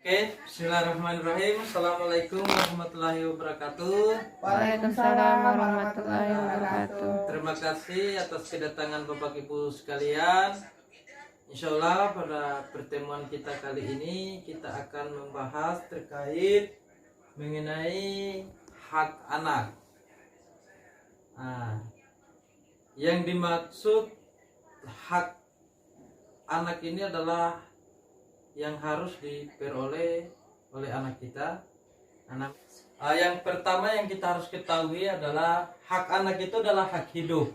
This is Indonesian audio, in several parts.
Oke, bismillahirrahmanirrahim. Assalamualaikum warahmatullahi wabarakatuh. Waalaikumsalam warahmatullahi wabarakatuh. Terima kasih atas kedatangan Bapak Ibu sekalian. Insya Allah pada pertemuan kita kali ini kita akan membahas terkait mengenai hak anak. Yang dimaksud hak anak ini adalah yang harus diperoleh oleh anak kita. Yang pertama yang kita harus ketahui adalah hak anak itu adalah hak hidup.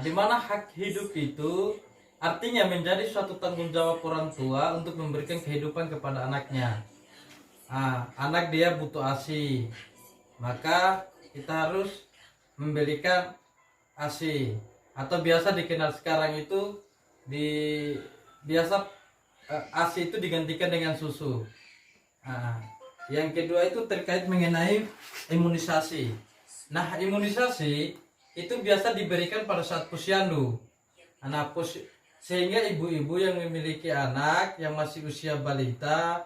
Di mana hak hidup itu artinya menjadi suatu tanggung jawab orang tua untuk memberikan kehidupan kepada anaknya. Anak dia butuh ASI, maka kita harus memberikan ASI, atau biasa dikenal sekarang itu ASI itu digantikan dengan susu. Yang kedua itu terkait mengenai imunisasi. Imunisasi itu biasa diberikan pada saat posyandu. Sehingga ibu-ibu yang memiliki anak yang masih usia balita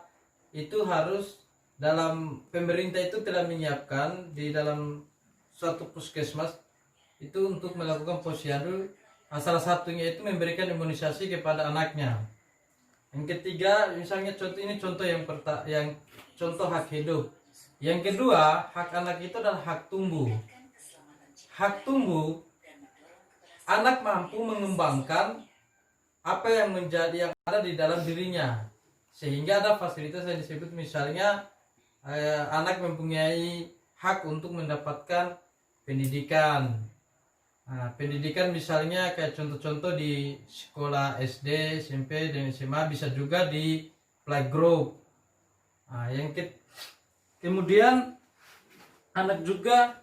itu harus, dalam pemerintah itu telah menyiapkan di dalam suatu puskesmas itu untuk melakukan posyandu. Salah satunya itu memberikan imunisasi kepada anaknya. Yang ketiga, misalnya contoh yang contoh hak hidup. Yang kedua, hak anak itu adalah hak tumbuh. Hak tumbuh, anak mampu mengembangkan apa yang ada di dalam dirinya, sehingga ada fasilitas yang disebut misalnya anak mempunyai hak untuk mendapatkan pendidikan. Pendidikan misalnya kayak contoh-contoh di sekolah SD, SMP, dan SMA, bisa juga di playgroup. Kemudian anak juga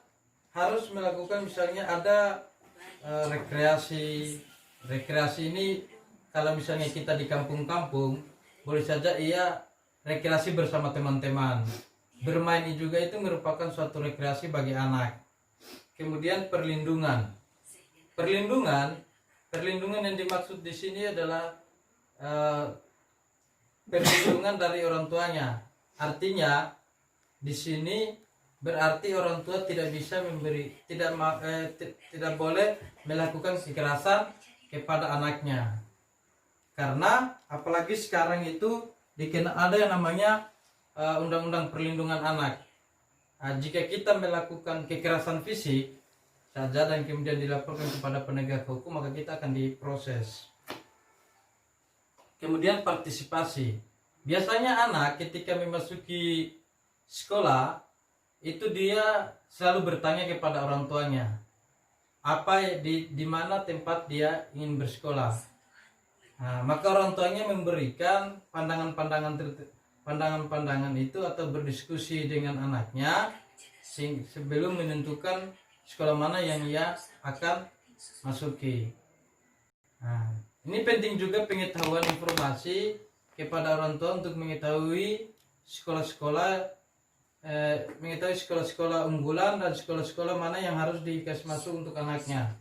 harus melakukan misalnya ada rekreasi. Rekreasi ini kalau misalnya kita di kampung-kampung, boleh saja ia rekreasi bersama teman-teman. Bermain juga itu merupakan suatu rekreasi bagi anak. Kemudian perlindungan yang dimaksud di sini adalah perlindungan dari orang tuanya. Artinya di sini berarti orang tua tidak bisa tidak boleh melakukan kekerasan kepada anaknya. Karena apalagi sekarang itu ada yang namanya Undang-Undang Perlindungan Anak. Jika kita melakukan kekerasan fisik saja dan kemudian dilaporkan kepada penegak hukum, maka kita akan diproses. Kemudian partisipasi. Biasanya anak ketika memasuki sekolah itu dia selalu bertanya kepada orang tuanya di mana tempat dia ingin bersekolah. Maka orang tuanya memberikan pandangan-pandangan itu atau berdiskusi dengan anaknya sebelum menentukan sekolah mana yang ia akan masuki. Ini penting juga pengetahuan informasi kepada orang tua untuk mengetahui sekolah-sekolah unggulan dan sekolah-sekolah mana yang harus dikasih masuk untuk anaknya,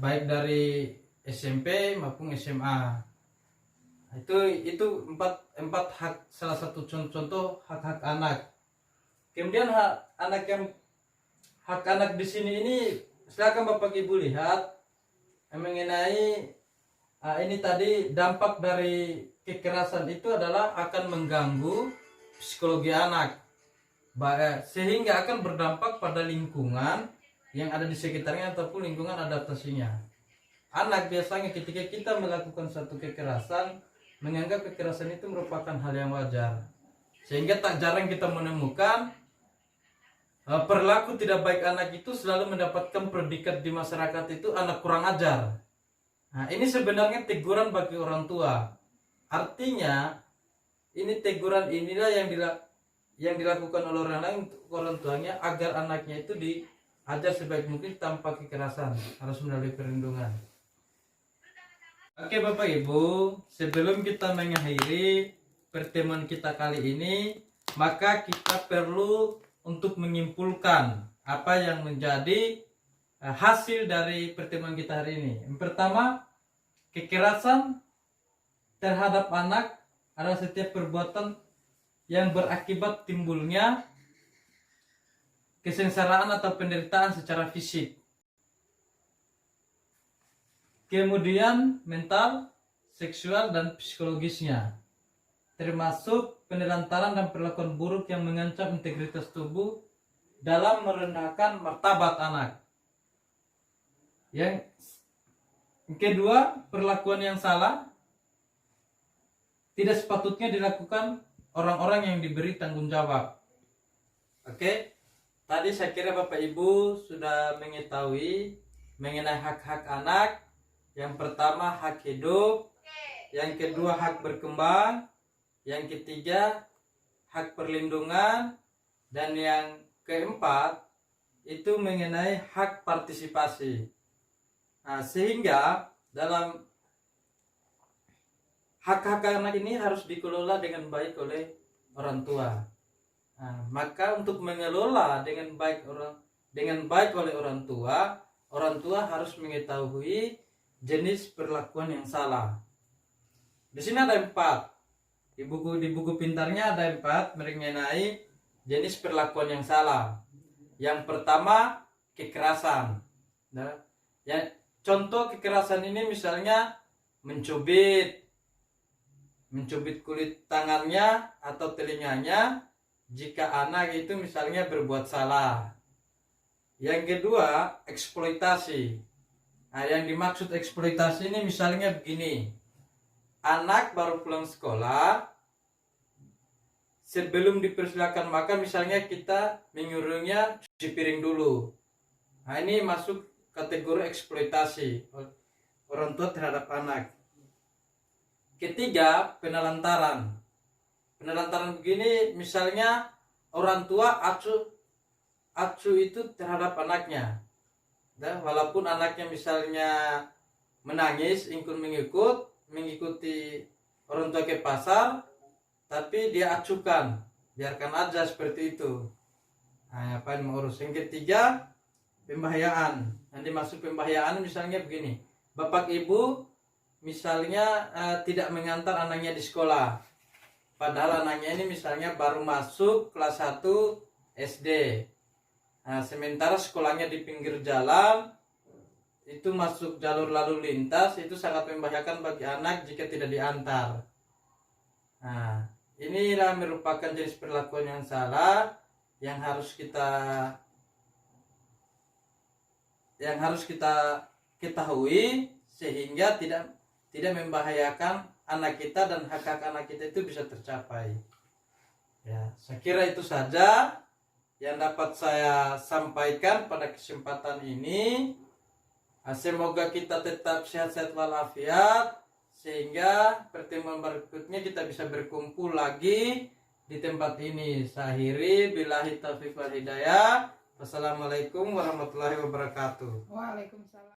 baik dari SMP maupun SMA. Itu empat hak, salah satu contoh hak-hak anak. Kemudian hak anak di sini ini, silakan Bapak Ibu lihat mengenai ini tadi, dampak dari kekerasan itu adalah akan mengganggu psikologi anak, sehingga akan berdampak pada lingkungan yang ada di sekitarnya ataupun lingkungan adaptasinya. Anak biasanya ketika kita melakukan satu kekerasan, menganggap kekerasan itu merupakan hal yang wajar, sehingga tak jarang kita menemukan perilaku tidak baik anak itu selalu mendapatkan predikat di masyarakat itu anak kurang ajar. Ini sebenarnya teguran bagi orang tua. Artinya ini teguran inilah yang dilakukan oleh orang lain untuk orang tuanya, agar anaknya itu diajar sebaik mungkin tanpa kekerasan, harus melalui perlindungan. Oke Bapak Ibu, sebelum kita mengakhiri pertemuan kita kali ini, maka kita perlu untuk menyimpulkan apa yang menjadi hasil dari pertemuan kita hari ini. Yang pertama, kekerasan terhadap anak adalah setiap perbuatan yang berakibat timbulnya kesengsaraan atau penderitaan secara fisik. Kemudian mental, seksual, dan psikologisnya, termasuk penelantaran dan perlakuan buruk yang mengancam integritas tubuh dalam merendahkan martabat anak. Yang kedua, perlakuan yang salah tidak sepatutnya dilakukan orang-orang yang diberi tanggung jawab. Oke, tadi saya kira Bapak Ibu sudah mengetahui mengenai hak-hak anak. Yang pertama hak hidup, yang kedua hak berkembang, yang ketiga hak perlindungan, dan yang keempat itu mengenai hak partisipasi. Nah, sehingga dalam hak-hak anak ini harus dikelola dengan baik oleh orang tua. Nah, maka untuk mengelola dengan baik oleh orang tua harus mengetahui jenis perlakuan yang salah. Di sini ada 4. Di buku pintarnya ada 4 mengenai jenis perlakuan yang salah. Yang pertama kekerasan. Nah, contoh kekerasan ini misalnya mencubit kulit tangannya atau telinganya jika anak itu misalnya berbuat salah. Yang kedua eksploitasi. Nah, yang dimaksud eksploitasi ini misalnya begini. Anak baru pulang sekolah, sebelum dipersilakan makan misalnya kita menyuruhnya cuci piring dulu. Nah, ini masuk kategori eksploitasi orang tua terhadap anak. Ketiga, penelantaran. Penelantaran begini misalnya orang tua acuh itu terhadap anaknya. Dan walaupun anaknya misalnya menangis, ingin mengikuti orang tua ke pasar, tapi dia acuhkan, biarkan aja seperti itu. Nah, apa yang mengurus? Yang ketiga, pembahayaan. Nanti masuk pembahayaan misalnya begini, bapak ibu misalnya tidak mengantar anaknya di sekolah, padahal anaknya ini misalnya baru masuk kelas 1 SD. Nah, sementara sekolahnya di pinggir jalan, itu masuk jalur lalu lintas, itu sangat membahayakan bagi anak jika tidak diantar. Nah, inilah merupakan jenis perlakuan yang salah yang harus kita ketahui sehingga tidak membahayakan anak kita dan hak-hak anak kita itu bisa tercapai. Ya, saya kira itu saja yang dapat saya sampaikan pada kesempatan ini. Semoga kita tetap sehat-sehat walafiat sehingga pertemuan berikutnya kita bisa berkumpul lagi di tempat ini. Saya akhiri, billahi taufiq wal hidayah. Wassalamualaikum warahmatullahi wabarakatuh. Waalaikumsalam.